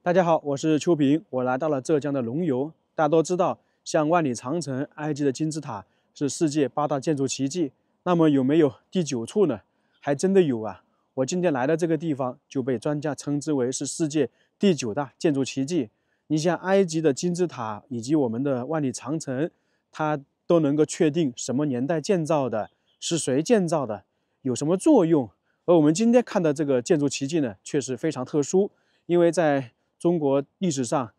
大家好，我是邱平，我来到了浙江的龙游。大家都知道，像万里长城、埃及的金字塔是世界8大建筑奇迹。那么有没有第9处呢？还真的有啊！我今天来的这个地方就被专家称之为是世界第9大建筑奇迹。你像埃及的金字塔以及我们的万里长城，它都能够确定什么年代建造的，是谁建造的，有什么作用。而我们今天看的这个建筑奇迹呢，确实非常特殊，因为在中国历史上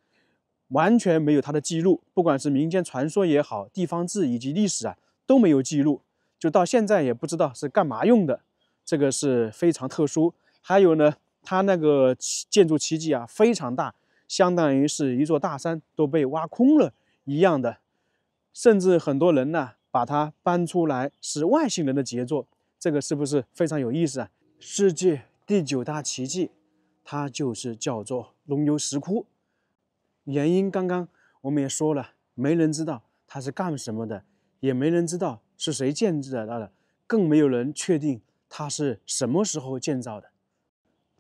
完全没有它的记录，不管是民间传说也好，地方志以及历史都没有记录，就到现在也不知道是干嘛用的，这个是非常特殊。还有呢，它那个建筑奇迹非常大，相当于是一座大山都被挖空了一样的，甚至很多人呢把它搬出来是外星人的杰作，这个是不是非常有意思啊？世界第9大奇迹，它就是叫做龙游石窟。原因刚刚我们也说了，没人知道它是干什么的，也没人知道是谁建造的，更没有人确定它是什么时候建造的。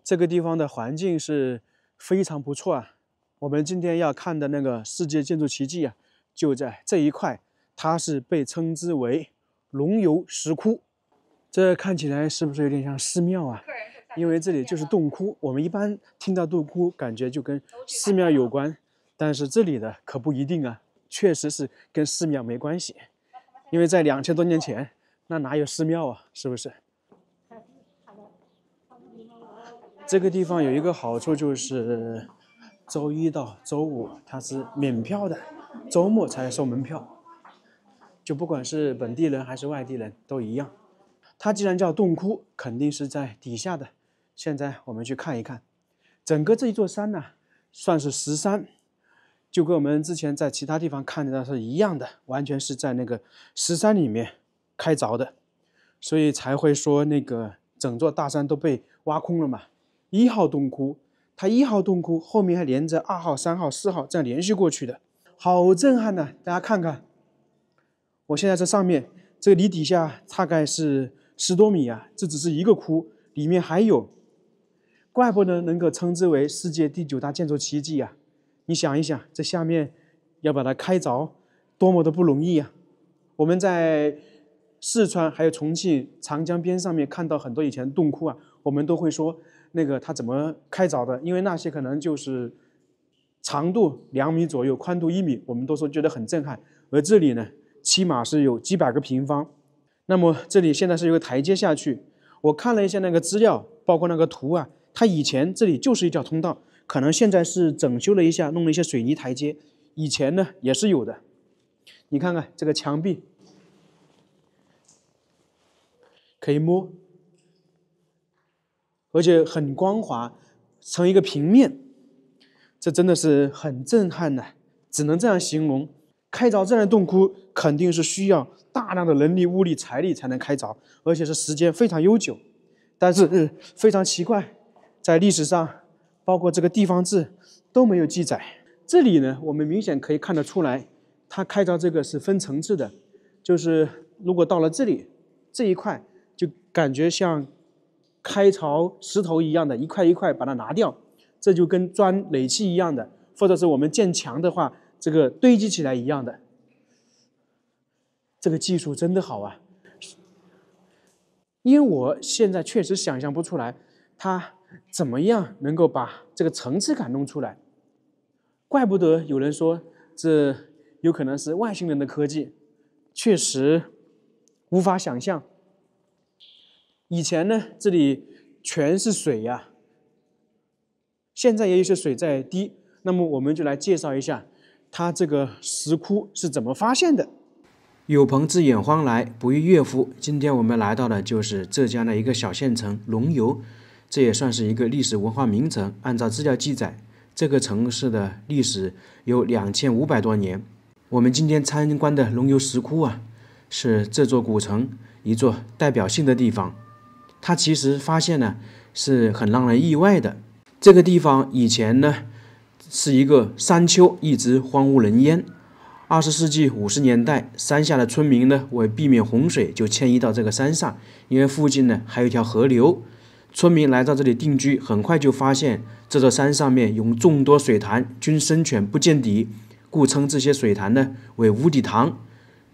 这个地方的环境是非常不错啊。我们今天要看的那个世界建筑奇迹就在这一块，它是被称之为龙游石窟。这看起来是不是有点像寺庙啊？因为这里就是洞窟，我们一般听到洞窟，感觉就跟寺庙有关，但是这里的可不一定啊，确实是跟寺庙没关系，因为在2000多年前，那哪有寺庙啊？是不是？这个地方有一个好处就是周一到周五它是免票的，周末才收门票，就不管是本地人还是外地人都一样。它既然叫洞窟，肯定是在底下的。现在我们去看一看，整个这一座山算是石山，就跟我们之前在其他地方看到是一样的，完全是在那个石山里面开凿的，所以才会说那个整座大山都被挖空了嘛。1号洞窟，它1号洞窟后面还连着2号、3号、4号这样连续过去的，好震撼的！大家看看，我现在在上面，这个离底下大概是10多米这只是一个窟，里面还有。怪不得能够称之为世界第9大建筑奇迹你想一想，这下面要把它开凿，多么的不容易我们在四川还有重庆长江边上面看到很多以前洞窟我们都会说那个它怎么开凿的，因为那些可能就是长度2米左右，宽度1米，我们都说觉得很震撼。而这里呢，起码是有几百个平方。那么这里现在是有个台阶下去，我看了一下那个资料，包括那个图它以前这里就是一条通道，可能现在是整修了一下，弄了一些水泥台阶，以前呢也是有的。你看看这个墙壁，可以摸，而且很光滑，成一个平面，这真的是很震撼只能这样形容。开凿这样的洞窟肯定是需要大量的人力、物力、财力才能开凿，而且是时间非常悠久。但是非常奇怪，在历史上，包括这个地方志都没有记载。这里呢，我们明显可以看得出来，它开凿这个是分层次的，就是如果到了这里这一块，就感觉像开凿石头一样的，一块一块把它拿掉，这就跟砖垒砌一样的，或者是我们建墙的话，这个堆积起来一样的。这个技术真的好因为我现在确实想象不出来它怎么样能够把这个层次感弄出来，怪不得有人说这有可能是外星人的科技，确实无法想象。以前呢，这里全是水现在也有些水在滴。那么我们就来介绍一下它这个石窟是怎么发现的。有朋自远方来，不亦乐乎。今天我们来到的就是浙江的一个小县城龙游，这也算是一个历史文化名城。按照资料记载，这个城市的历史有2500多年。我们今天参观的龙游石窟是这座古城一座代表性的地方。它其实发现呢是很让人意外的。这个地方以前呢是一个山丘，一直荒无人烟。20世纪50年代，山下的村民呢为避免洪水，就迁移到这个山上，因为附近呢还有一条河流。村民来到这里定居，很快就发现这座山上面有众多水潭，均深浅不见底，故称这些水潭呢为无底塘。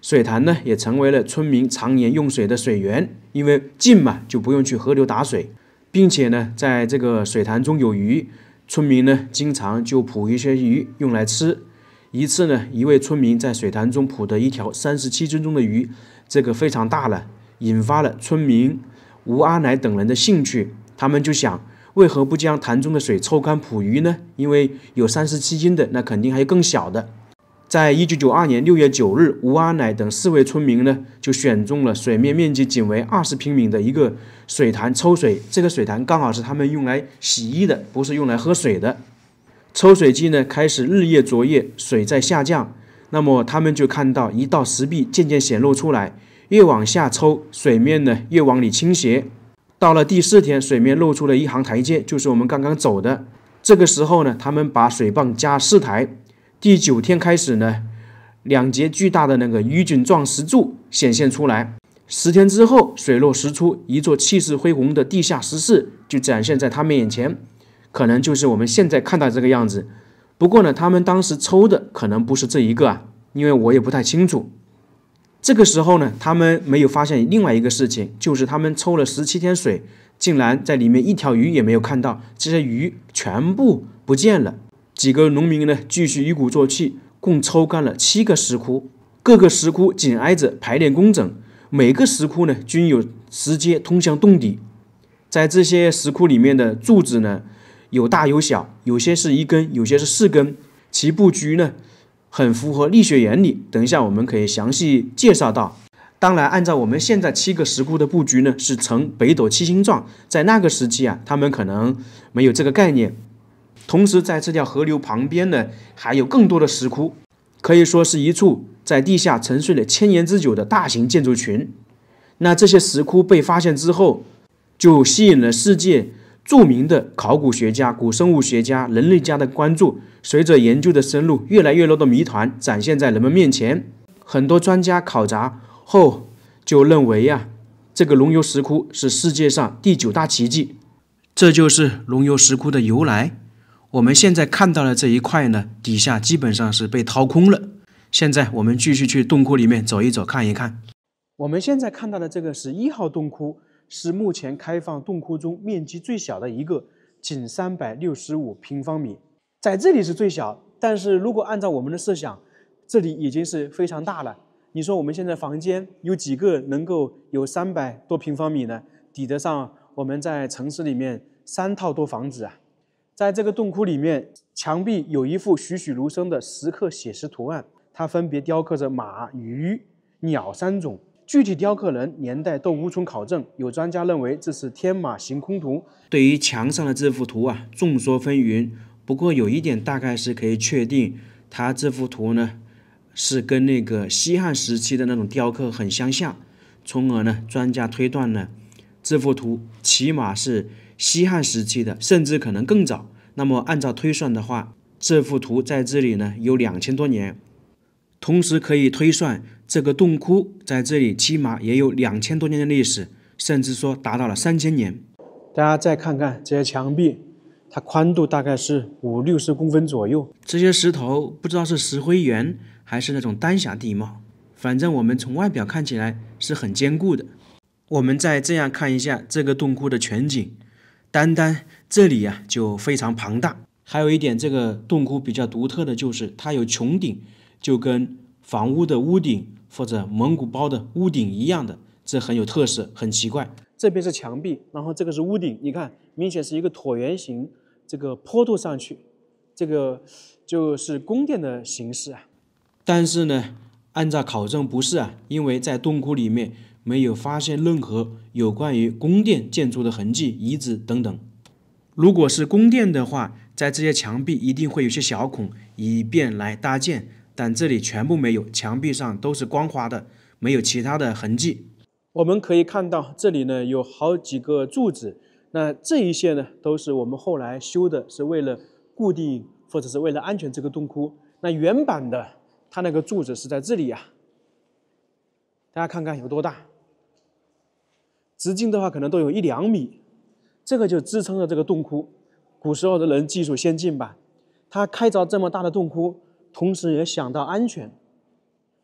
水潭呢也成为了村民常年用水的水源，因为近嘛，就不用去河流打水，并且呢，在这个水潭中有鱼，村民呢经常就捕一些鱼用来吃。一次呢，一位村民在水潭中捕的一条37斤重的鱼，这个非常大了，引发了村民吴阿乃等人的兴趣。他们就想，为何不将潭中的水抽干捕鱼呢？因为有37斤的，那肯定还有更小的。在1992年6月9日，吴阿乃等4位村民呢，就选中了水面面积仅为20平米的一个水潭抽水。这个水潭刚好是他们用来洗衣的，不是用来喝水的。抽水机呢开始日夜作业，水在下降。那么他们就看到一道石壁渐渐显露出来，越往下抽，水面呢越往里倾斜。到了第4天，水面露出了一行台阶，就是我们刚刚走的。这个时候呢，他们把水泵加4台。第9天开始呢，2节巨大的那个鱼菌状石柱显现出来。10天之后，水落石出，一座气势恢宏的地下石室就展现在他们眼前，可能就是我们现在看到这个样子。不过呢，他们当时抽的可能不是这一个啊，因为我也不太清楚。这个时候呢，他们没有发现另外一个事情，就是他们抽了17天水，竟然在里面一条鱼也没有看到，这些鱼全部不见了。几个农民呢，继续一鼓作气，共抽干了7个石窟，各个石窟紧挨着，排列工整，每个石窟呢均有石阶通向洞底。在这些石窟里面的柱子呢，有大有小，有些是1根，有些是4根，其布局呢很符合力学原理，等一下我们可以详细介绍到。当然，按照我们现在7个石窟的布局呢，是呈北斗七星状，在那个时期啊，他们可能没有这个概念。同时，在这条河流旁边呢，还有更多的石窟，可以说是一处在地下沉睡了1000年之久的大型建筑群。那这些石窟被发现之后，就吸引了世界著名的考古学家、古生物学家、人类家的关注。随着研究的深入，越来越多的谜团展现在人们面前。很多专家考察后就认为啊，这个龙游石窟是世界上第9大奇迹。这就是龙游石窟的由来。我们现在看到的这一块呢，底下基本上是被掏空了。现在我们继续去洞窟里面走一走，看一看。我们现在看到的这个是1号洞窟，是目前开放洞窟中面积最小的一个，仅365平方米。在这里是最小，但是如果按照我们的设想，这里已经是非常大了。你说我们现在房间有几个能够有300多平方米呢？抵得上我们在城市里面3套多房子啊。在这个洞窟里面，墙壁有一幅栩栩如生的石刻写实图案，它分别雕刻着马、鱼、鸟3种，具体雕刻人、年代都无从考证。有专家认为这是天马行空图。对于墙上的这幅图啊，众说纷纭。不过有一点大概是可以确定，它这幅图呢是跟那个西汉时期的那种雕刻很相像，从而呢，专家推断呢，这幅图起码是西汉时期的，甚至可能更早。那么按照推算的话，这幅图在这里呢有2000多年。同时可以推算，这个洞窟在这里起码也有2000多年的历史，甚至说达到了3000年。大家再看看这些墙壁，它宽度大概是50-60公分左右。这些石头不知道是石灰岩还是那种丹霞地貌，反正我们从外表看起来是很坚固的。我们再这样看一下这个洞窟的全景，单单这里啊就非常庞大。还有一点，这个洞窟比较独特的就是它有穹顶，就跟房屋的屋顶或者蒙古包的屋顶一样的，这很有特色，很奇怪。这边是墙壁，然后这个是屋顶，你看明显是一个椭圆形这个坡度上去，这个就是宫殿的形式啊。但是呢，按照考证不是啊，因为在洞窟里面没有发现任何有关于宫殿建筑的痕迹、遗址等等。如果是宫殿的话，在这些墙壁一定会有些小孔，以便来搭建，但这里全部没有，墙壁上都是光滑的，没有其他的痕迹。我们可以看到这里呢有好几个柱子，那这一些呢都是我们后来修的，是为了固定或者是为了安全这个洞窟。那原版的它那个柱子是在这里啊，大家看看有多大，直径的话可能都有1-2米。这个就支撑着这个洞窟。古时候的人技术先进吧，他开凿这么大的洞窟，同时也想到安全。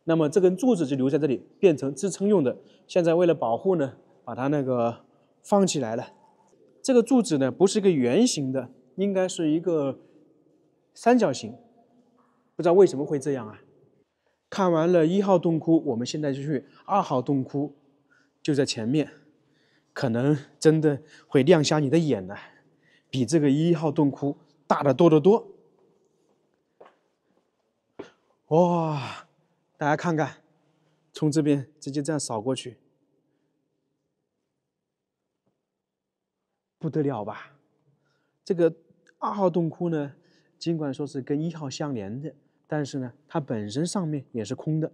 那么这根柱子就留在这里，变成支撑用的。现在为了保护呢，把它放起来了。这个柱子呢，不是一个圆形的，应该是一个三角形。不知道为什么会这样啊？看完了1号洞窟，我们现在就去2号洞窟，就在前面，可能真的会亮瞎你的眼了，比这个1号洞窟大得多得多。哇！大家看看，从这边直接这样扫过去，不得了吧？这个2号洞窟呢，尽管说是跟1号相连的，但是呢，它本身上面也是空的，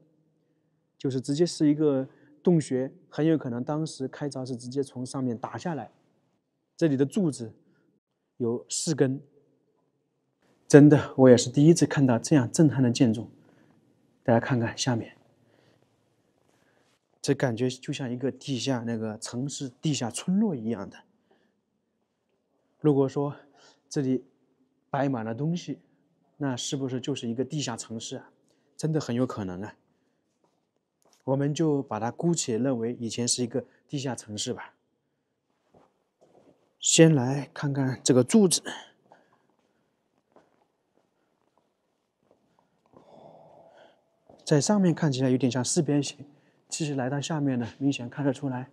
就是直接是一个洞穴，很有可能当时开凿是直接从上面打下来。这里的柱子有4根，真的，我也是第一次看到这样震撼的建筑。大家看看下面，这感觉就像一个地下城市、地下村落一样的。如果说这里摆满了东西，那是不是就是一个地下城市啊？真的很有可能啊。我们就把它姑且认为以前是一个地下城市吧。先来看看这个柱子，在上面看起来有点像4边形，其实来到下面呢，明显看得出来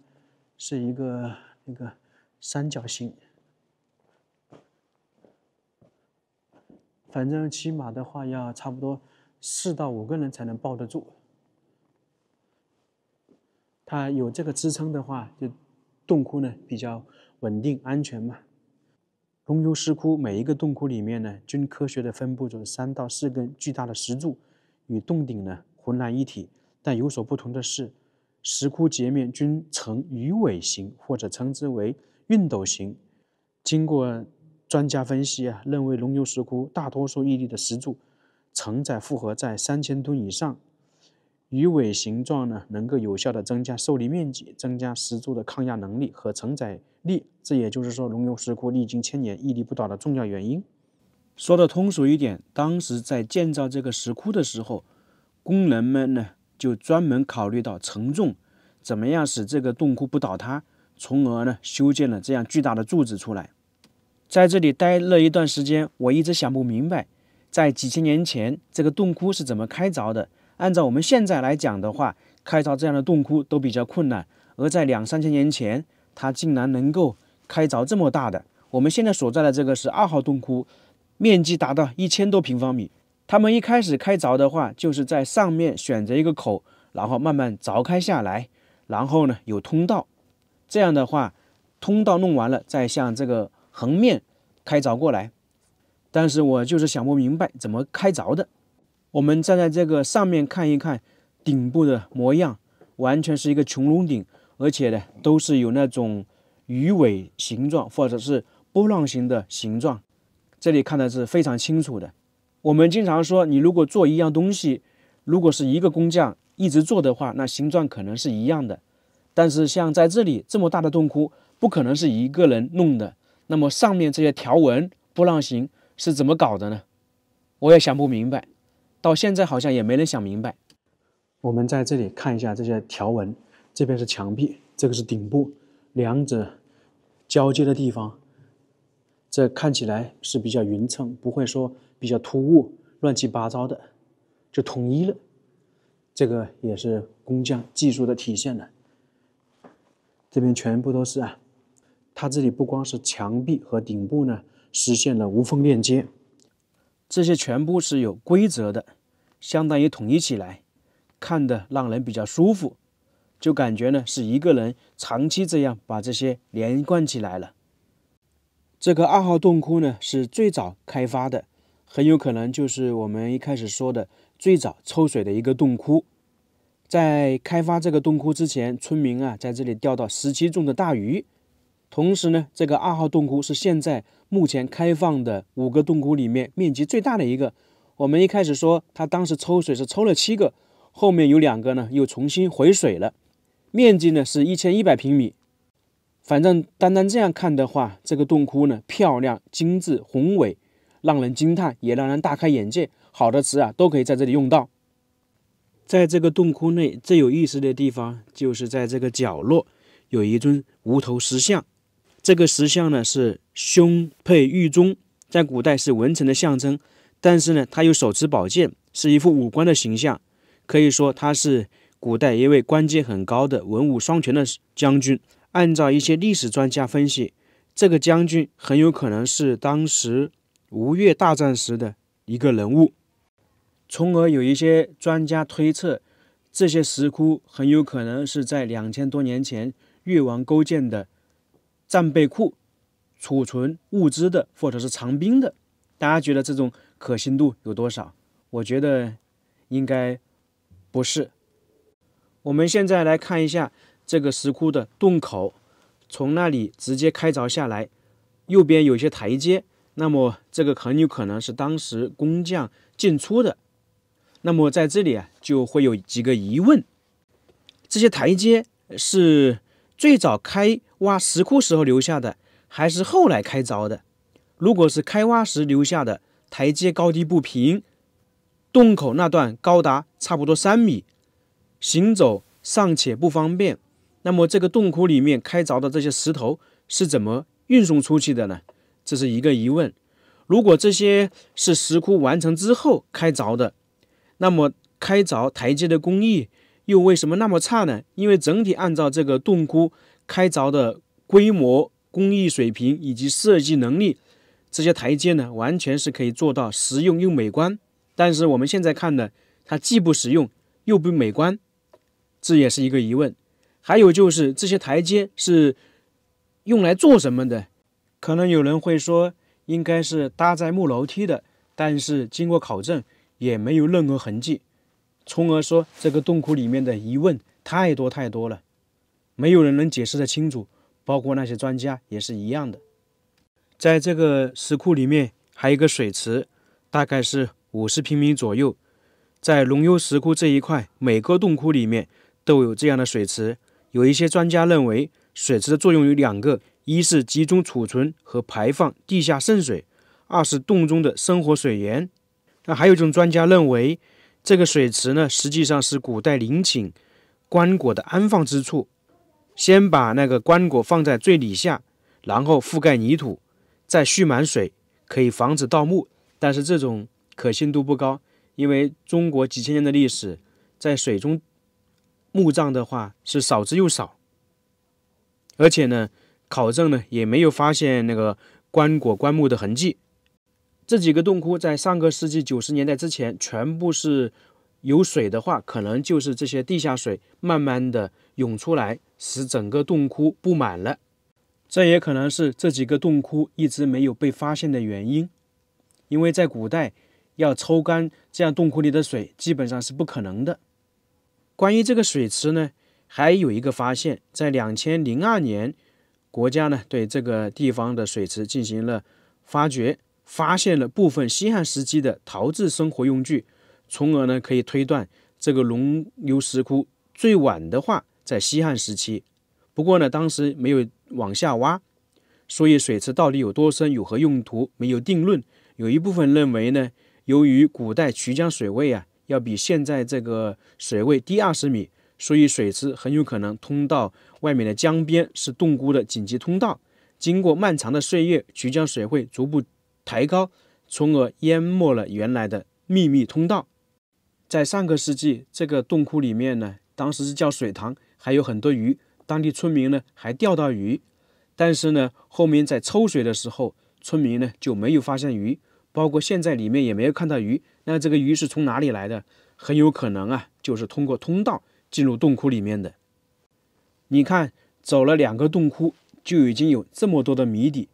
是一个三角形。反正起码的话要差不多4到5个人才能抱得住。它有这个支撑的话，就洞窟呢比较稳定安全嘛。龙游石窟每一个洞窟里面呢，均科学的分布着3到4根巨大的石柱，与洞顶呢浑然一体。但有所不同的是，石窟截面均呈鱼尾形，或者称之为熨斗形。经过专家分析啊，认为龙游石窟大多数屹立的石柱承载负荷在3000吨以上。鱼尾形状呢，能够有效的增加受力面积，增加石柱的抗压能力和承载力。这也就是说，龙游石窟历经1000年屹立不倒的重要原因。说的通俗一点，当时在建造这个石窟的时候，工人们呢就专门考虑到承重，怎么样使这个洞窟不倒塌，从而呢修建了这样巨大的柱子出来。在这里待了一段时间，我一直想不明白，在几千年前这个洞窟是怎么开凿的。按照我们现在来讲的话，开凿这样的洞窟都比较困难，而在2、3千年前，它竟然能够开凿这么大的。我们现在所在的这个是2号洞窟，面积达到1000多平方米。他们一开始开凿的话，就是在上面选择一个口，然后慢慢凿开下来，然后呢有通道，这样的话，通道弄完了，再向这个横面开凿过来。但是我就是想不明白怎么开凿的。我们站在这个上面看一看顶部的模样，完全是一个穹窿顶，而且呢都是有那种鱼尾形状或者是波浪形的形状，这里看的是非常清楚的。我们经常说，你如果做一样东西，如果是一个工匠一直做的话，那形状可能是一样的。但是像在这里这么大的洞窟，不可能是一个人弄的。那么上面这些条纹波浪形是怎么搞的呢？我也想不明白。到现在好像也没人想明白。我们在这里看一下这些条纹，这边是墙壁，这个是顶部，两者交接的地方，这看起来是比较匀称，不会说比较突兀、乱七八糟的，就统一了。这个也是工匠技术的体现了。这边全部都是啊，它这里不光是墙壁和顶部呢，实现了无缝链接。这些全部是有规则的，相当于统一起来，看得让人比较舒服，就感觉呢是一个人长期这样把这些连贯起来了。这个2号洞窟呢是最早开发的，很有可能就是我们一开始说的最早抽水的一个洞窟。在开发这个洞窟之前，村民啊在这里钓到17重的大鱼。同时呢，这个2号洞窟是现在目前开放的5个洞窟里面面积最大的一个。我们一开始说它当时抽水是抽了7个，后面有2个呢又重新回水了，面积呢是1100平米。反正单单这样看的话，这个洞窟呢漂亮、精致、宏伟，让人惊叹，也让人大开眼界。好的词啊都可以在这里用到。在这个洞窟内最有意思的地方，就是在这个角落有一尊无头石像。这个石像呢是胸佩玉钟，在古代是文臣的象征，但是呢他又手持宝剑，是一副武官的形象，可以说他是古代一位官阶很高的文武双全的将军。按照一些历史专家分析，这个将军很有可能是当时吴越大战时的一个人物，从而有一些专家推测，这些石窟很有可能是在2000多年前越王构建的战备库，储存物资的，或者是藏兵的。大家觉得这种可信度有多少？我觉得应该不是。我们现在来看一下这个石窟的洞口，从那里直接开凿下来，右边有一些台阶，那么这个很有可能是当时工匠进出的。那么在这里啊，就会有几个疑问：这些台阶是最早开挖石窟时候留下的，还是后来开凿的？如果是开挖时留下的，台阶高低不平，洞口那段高达差不多3米，行走尚且不方便，那么这个洞窟里面开凿的这些石头是怎么运送出去的呢？这是一个疑问。如果这些是石窟完成之后开凿的，那么开凿台阶的工艺又为什么那么差呢？因为整体按照这个洞窟开凿的规模、工艺水平以及设计能力，这些台阶呢完全是可以做到实用又美观。但是我们现在看的，它既不实用又不美观，这也是一个疑问。还有就是这些台阶是用来做什么的？可能有人会说应该是搭载木楼梯的，但是经过考证也没有任何痕迹，从而说这个洞窟里面的疑问太多了，没有人能解释得清楚，包括那些专家也是一样的。在这个石窟里面还有一个水池，大概是50平米左右。在龙幽石窟这一块，每个洞窟里面都有这样的水池。有一些专家认为，水池的作用有2个：一是集中储存和排放地下渗水，二是洞中的生活水源。那还有一种专家认为，这个水池呢，实际上是古代陵寝棺椁的安放之处。先把那个棺椁放在最底下，然后覆盖泥土，再蓄满水，可以防止盗墓。但是这种可信度不高，因为中国几千年的历史，在水中墓葬的话是少之又少，而且呢，考证呢也没有发现那个棺椁棺木的痕迹。这几个洞窟在上个世纪90年代之前全部是有水的话，可能就是这些地下水慢慢的涌出来，使整个洞窟布满了。这也可能是这几个洞窟一直没有被发现的原因，因为在古代要抽干这样洞窟里的水基本上是不可能的。关于这个水池呢，还有一个发现，在2002年，国家呢对这个地方的水池进行了发掘，发现了部分西汉时期的陶制生活用具，从而呢可以推断这个龙幽石窟最晚的话在西汉时期。不过呢，当时没有往下挖，所以水池到底有多深、有何用途没有定论。有一部分认为呢，由于古代衢江水位啊要比现在这个水位低20米，所以水池很有可能通到外面的江边，是洞窟的紧急通道。经过漫长的岁月，衢江水位逐步抬高，从而淹没了原来的秘密通道。在上个世纪，这个洞窟里面呢，当时是叫水塘，还有很多鱼，当地村民呢还钓到鱼。但是呢，后面在抽水的时候，村民呢就没有发现鱼，包括现在里面也没有看到鱼。那这个鱼是从哪里来的？很有可能啊，就是通过通道进入洞窟里面的。你看，走了2个洞窟，就已经有这么多的谜底，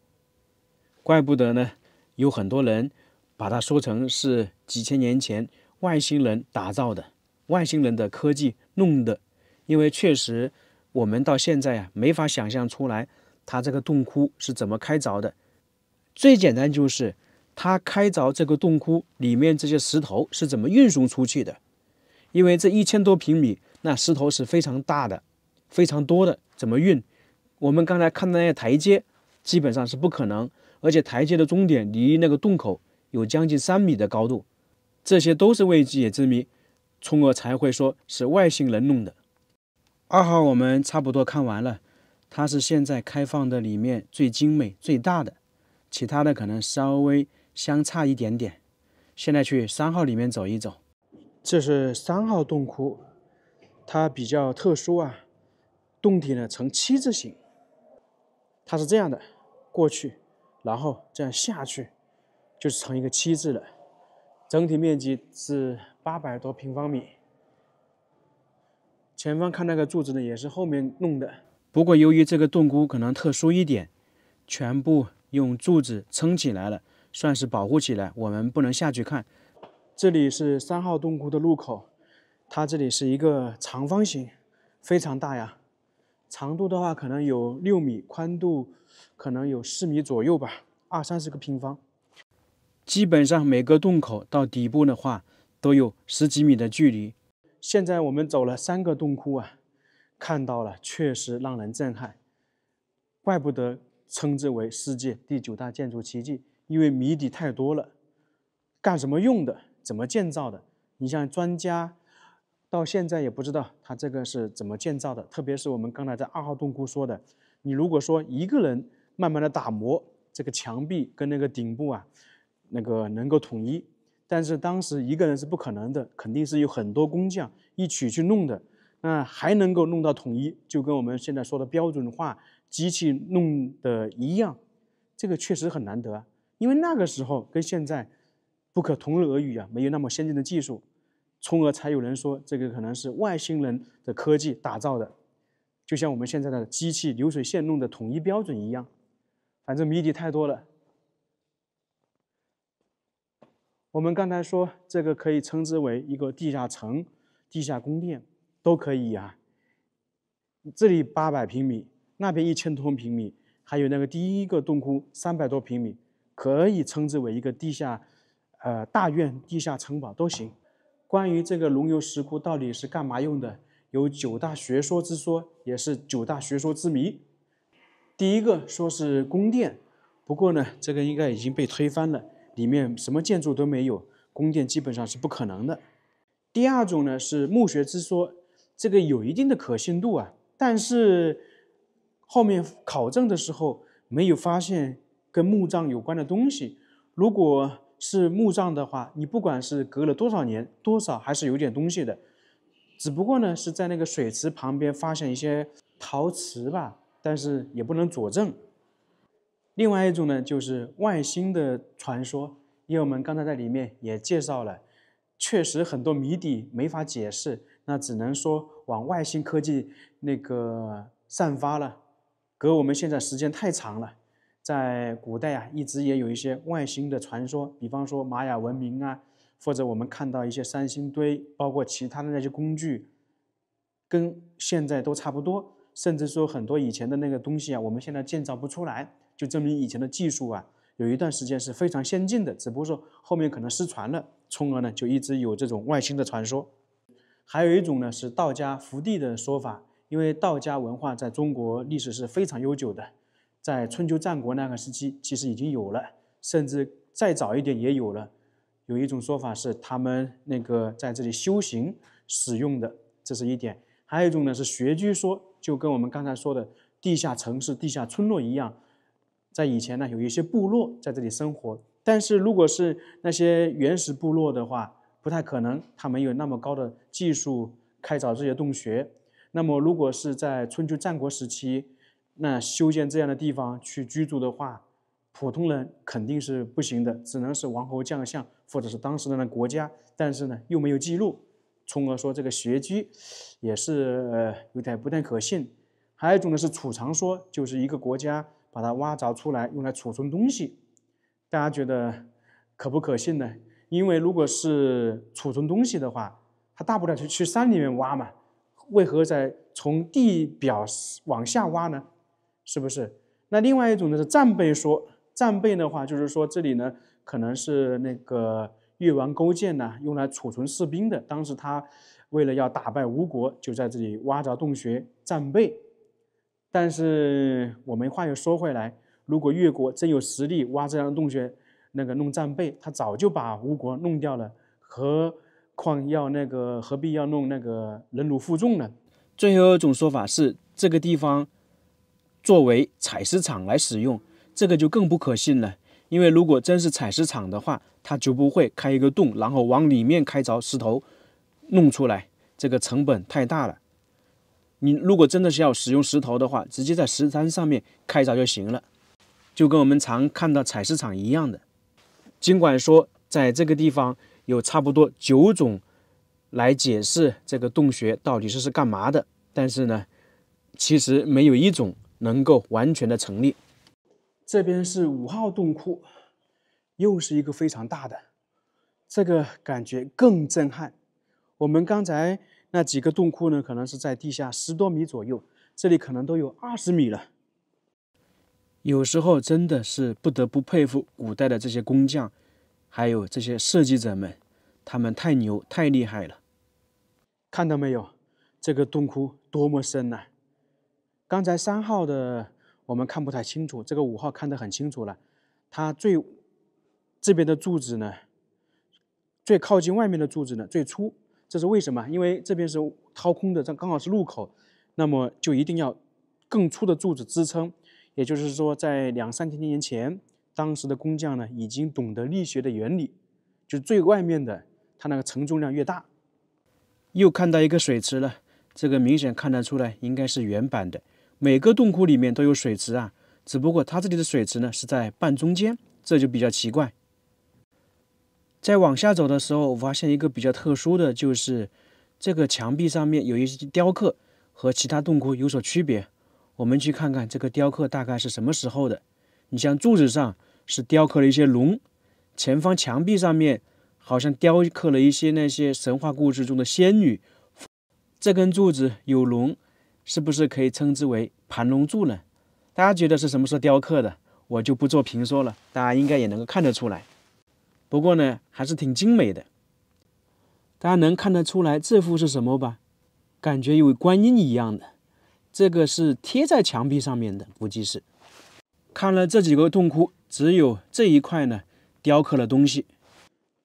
怪不得呢，有很多人把它说成是几千年前外星人打造的，外星人的科技弄的。因为确实我们到现在啊没法想象出来它这个洞窟是怎么开凿的。最简单就是它开凿这个洞窟里面这些石头是怎么运送出去的。因为这1000多平米，那石头是非常大的非常多的，怎么运？我们刚才看的那些台阶基本上是不可能，而且台阶的终点离那个洞口有将近3米的高度，这些都是未解之谜，从而才会说是外星人弄的。2号我们差不多看完了，它是现在开放的里面最精美最大的，其他的可能稍微相差一点点。现在去3号里面走一走。这是3号洞窟，它比较特殊啊，洞体呢呈7字形，它是这样的，过去，然后这样下去，就是成一个7字了。整体面积是800多平方米。前方看那个柱子呢，也是后面弄的。不过由于这个洞窟可能特殊一点，全部用柱子撑起来了，算是保护起来，我们不能下去看。这里是3号洞窟的入口，它这里是一个长方形，非常大呀。长度的话可能有6米，宽度可能有4米左右吧，20-30个平方。基本上每个洞口到底部的话都有10几米的距离。现在我们走了3个洞窟啊，看到了，确实让人震撼，怪不得称之为世界第9大建筑奇迹，因为谜底太多了。干什么用的？怎么建造的？你像专家到现在也不知道他这个是怎么建造的，特别是我们刚才在2号洞窟说的，你如果说一个人慢慢的打磨这个墙壁跟那个顶部啊，那个能够统一，但是当时一个人是不可能的，肯定是有很多工匠一起去弄的，那还能够弄到统一，就跟我们现在说的标准化机器弄的一样，这个确实很难得啊，因为那个时候跟现在不可同日而语啊，没有那么先进的技术，从而才有人说这个可能是外星人的科技打造的，就像我们现在的机器流水线弄的统一标准一样。反正谜底太多了。我们刚才说这个可以称之为一个地下城、地下宫殿都可以啊。这里800平米，那边1000多平米，还有那个第一个洞窟300多平米，可以称之为一个地下大院、地下城堡都行。关于这个龙游石窟到底是干嘛用的，有9大学说之说，也是9大学说之谜。第一个说是宫殿，不过呢，这个应该已经被推翻了，里面什么建筑都没有，宫殿基本上是不可能的。第二种呢是墓穴之说，这个有一定的可信度啊，但是后面考证的时候没有发现跟墓葬有关的东西。如果是墓葬的话，你不管是隔了多少年，多少还是有点东西的。只不过呢，是在那个水池旁边发现一些陶瓷吧，但是也不能佐证。另外一种呢，就是外星的传说，因为我们刚才在里面也介绍了，确实很多谜底没法解释，那只能说往外星科技那个散发了，隔我们现在时间太长了。在古代啊，一直也有一些外星的传说，比方说玛雅文明啊，或者我们看到一些三星堆，包括其他的那些工具，跟现在都差不多，甚至说很多以前的那个东西啊，我们现在建造不出来，就证明以前的技术啊，有一段时间是非常先进的，只不过说后面可能失传了，从而呢就一直有这种外星的传说。还有一种呢是道家福地的说法，因为道家文化在中国历史是非常悠久的。在春秋战国那个时期其实已经有了，甚至再早一点也有了。有一种说法是他们那个在这里修行使用的，这是一点。还有一种呢是穴居说，就跟我们刚才说的地下城市、地下村落一样，在以前呢有一些部落在这里生活，但是如果是那些原始部落的话，不太可能，他们有那么高的技术开凿这些洞穴。那么如果是在春秋战国时期，那修建这样的地方去居住的话，普通人肯定是不行的，只能是王侯将相或者是当时的那国家，但是呢又没有记录，从而说这个穴居也是有点不太可信。还有一种呢是储藏说，就是一个国家把它挖凿出来用来储存东西，大家觉得可不可信呢？因为如果是储存东西的话，它大不了就去山里面挖嘛，为何在从地表往下挖呢？是不是？那另外一种呢是战备说，战备的话就是说这里呢可能是那个越王勾践呢用来储存士兵的，当时他为了要打败吴国，就在这里挖凿洞穴战备。但是我们话又说回来，如果越国真有实力挖这样的洞穴，弄战备，他早就把吴国弄掉了，何必要弄忍辱负重呢？最后一种说法是，这个地方作为采石场来使用，这个就更不可信了。因为如果真是采石场的话，他就不会开一个洞，然后往里面开凿石头弄出来，这个成本太大了。你如果真的是要使用石头的话，直接在石山上面开凿就行了，就跟我们常看到采石场一样的。尽管说在这个地方有差不多9种来解释这个洞穴到底是干嘛的，但是呢，其实没有一种能够完全的成立。这边是5号洞窟，又是一个非常大的，这个感觉更震撼。我们刚才那几个洞窟呢，可能是在地下10多米左右，这里可能都有20米了。有时候真的是不得不佩服古代的这些工匠，还有这些设计者们，他们太牛太厉害了。看到没有，这个洞窟多么深啊！刚才3号的我们看不太清楚，这个5号看得很清楚了。它这边的柱子呢，最靠近外面的柱子呢最粗，这是为什么？因为这边是掏空的，这刚好是入口，那么就一定要更粗的柱子支撑。也就是说，在2、3千年前，当时的工匠呢已经懂得力学的原理，就是最外面的它那个承重量越大。又看到一个水池了，这个明显看得出来应该是原版的。每个洞窟里面都有水池啊，只不过它这里的水池呢是在半中间，这就比较奇怪。再往下走的时候，我发现一个比较特殊的，就是这个墙壁上面有一些雕刻，和其他洞窟有所区别。我们去看看这个雕刻大概是什么时候的。你像柱子上是雕刻了一些龙，前方墙壁上面好像雕刻了一些那些神话故事中的仙女。这根柱子有龙，是不是可以称之为盘龙柱呢？大家觉得是什么时候雕刻的？我就不做评说了，大家应该也能够看得出来。不过呢，还是挺精美的。大家能看得出来这幅是什么吧？感觉有观音一样的。这个是贴在墙壁上面的，估计是。看了这几个洞窟，只有这一块呢雕刻了东西。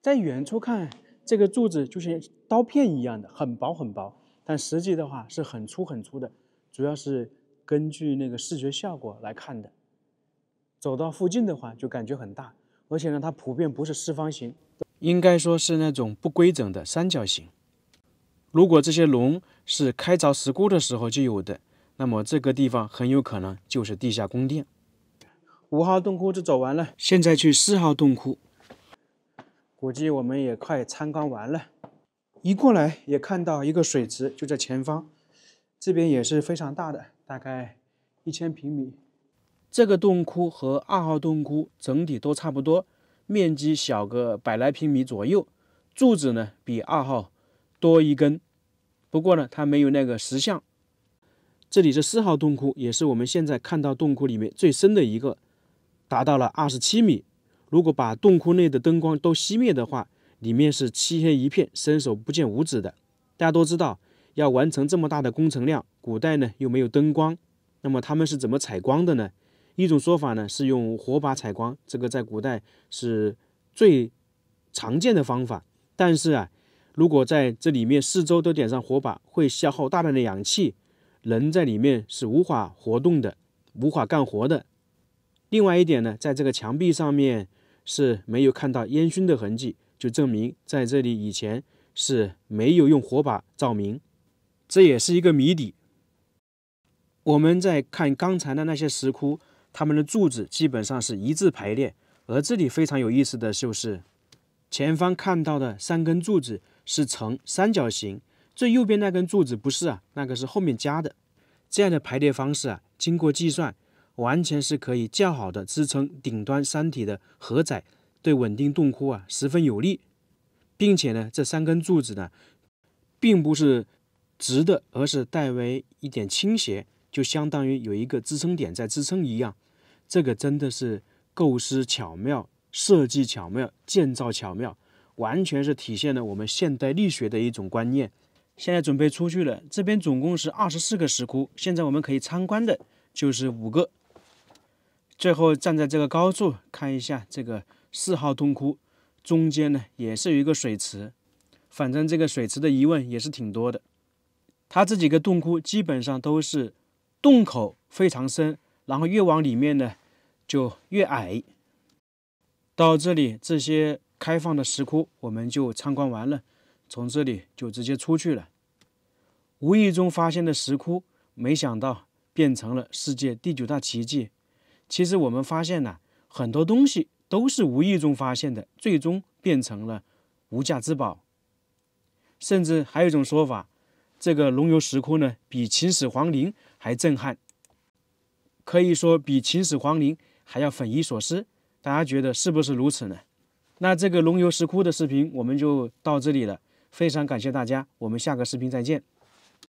在远处看，这个柱子就像刀片一样的，很薄很薄，但实际的话是很粗很粗的，主要是根据那个视觉效果来看的。走到附近的话，就感觉很大，而且呢，它普遍不是四方形，应该说是那种不规整的三角形。如果这些龙是开凿石窟的时候就有的，那么这个地方很有可能就是地下宫殿。5号洞窟就走完了，现在去4号洞窟。估计我们也快参观完了。一过来也看到一个水池，就在前方，这边也是非常大的，大概1000平米。这个洞窟和2号洞窟整体都差不多，面积小个100来平米左右，柱子呢比2号多一根，不过呢它没有那个石像。这里是4号洞窟，也是我们现在看到洞窟里面最深的一个，达到了27米。如果把洞窟内的灯光都熄灭的话，里面是漆黑一片，伸手不见五指的。大家都知道，要完成这么大的工程量，古代呢又没有灯光，那么他们是怎么采光的呢？一种说法呢是用火把采光，这个在古代是最常见的方法。但是啊，如果在这里面四周都点上火把，会消耗大量的氧气，人在里面是无法活动的，无法干活的。另外一点呢，在这个墙壁上面是没有看到烟熏的痕迹，就证明在这里以前是没有用火把照明，这也是一个谜底。我们在看刚才的那些石窟，它们的柱子基本上是一字排列，而这里非常有意思的就是前方看到的3根柱子是呈三角形，最右边那根柱子不是啊，那个是后面加的。这样的排列方式啊，经过计算，完全是可以较好的支撑顶端山体的荷载，对稳定洞窟啊十分有利。并且呢，这3根柱子呢，并不是直的，而是带为一点倾斜，就相当于有一个支撑点在支撑一样。这个真的是构思巧妙、设计巧妙、建造巧妙，完全是体现了我们现代力学的一种观念。现在准备出去了，这边总共是24个石窟，现在我们可以参观的就是5个。最后站在这个高处看一下这个4号洞窟，中间呢也是有一个水池，反正这个水池的疑问也是挺多的。它这几个洞窟基本上都是洞口非常深，然后越往里面呢就越矮。到这里这些开放的石窟我们就参观完了，从这里就直接出去了。无意中发现的石窟，没想到变成了世界第9大奇迹。其实我们发现呢，很多东西都是无意中发现的，最终变成了无价之宝。甚至还有一种说法，这个龙游石窟呢，比秦始皇陵还震撼，可以说比秦始皇陵还要匪夷所思。大家觉得是不是如此呢？那这个龙游石窟的视频我们就到这里了，非常感谢大家，我们下个视频再见。